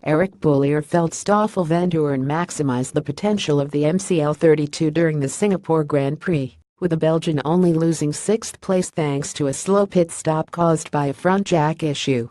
Eric Boullier felt Stoffel Vandoorne maximized the potential of the McLaren during the Singapore Grand Prix, with the Belgian only losing 6th place thanks to a slow pit stop caused by a front jack issue.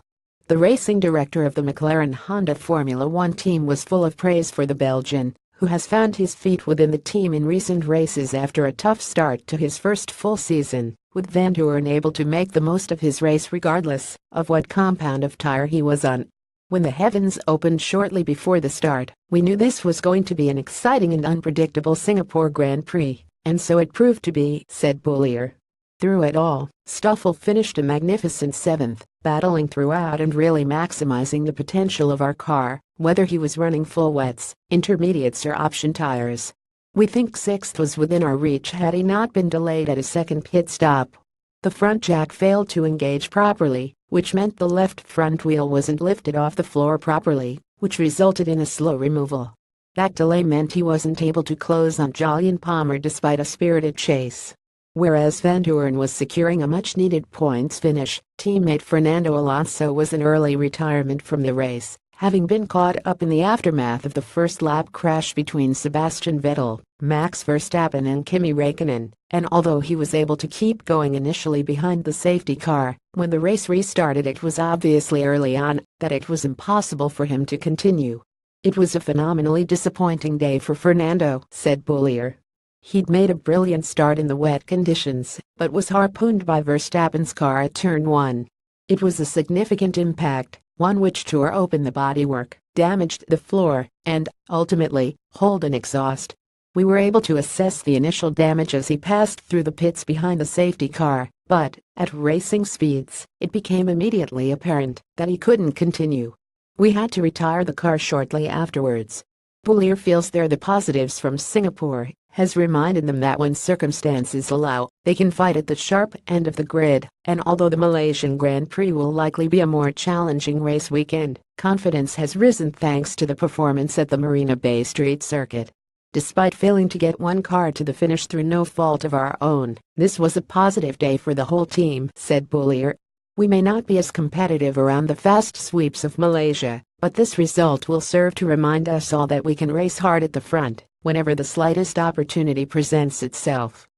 The racing director of the McLaren Honda Formula One team was full of praise for the Belgian, who has found his feet within the team in recent races after a tough start to his first full season, with Vandoorne able to make the most of his race regardless of what compound of tire he was on. When the heavens opened shortly before the start, we knew this was going to be an exciting and unpredictable Singapore Grand Prix, and so it proved to be, said Boullier. Through it all, Stoffel finished a magnificent 7th, battling throughout and really maximizing the potential of our car, whether he was running full wets, intermediates or option tires. We think 6th was within our reach had he not been delayed at a second pit stop. The front jack failed to engage properly, which meant the left front wheel wasn't lifted off the floor properly, which resulted in a slow removal. That delay meant he wasn't able to close on Julian Palmer despite a spirited chase. Whereas Vandoorne was securing a much-needed points finish, teammate Fernando Alonso was in early retirement from the race, having been caught up in the aftermath of the first lap crash between Sebastian Vettel, Max Verstappen and Kimi Räikkönen, and although he was able to keep going initially behind the safety car, when the race restarted it was obviously early on that it was impossible for him to continue. It was a phenomenally disappointing day for Fernando, said Boullier. He'd made a brilliant start in the wet conditions, but was harpooned by Verstappen's car at turn 1. It was a significant impact, one which tore open the bodywork, damaged the floor, and, ultimately, holed an exhaust. We were able to assess the initial damage as he passed through the pits behind the safety car, but, at racing speeds, it became immediately apparent that he couldn't continue. We had to retire the car shortly afterwards. Boullier feels they're the positives from Singapore, has reminded them that when circumstances allow, they can fight at the sharp end of the grid, and although the Malaysian Grand Prix will likely be a more challenging race weekend, confidence has risen thanks to the performance at the Marina Bay Street circuit. Despite failing to get one car to the finish through no fault of our own, this was a positive day for the whole team, said Boullier. We may not be as competitive around the fast sweeps of Malaysia, but this result will serve to remind us all that we can race hard at the front whenever the slightest opportunity presents itself.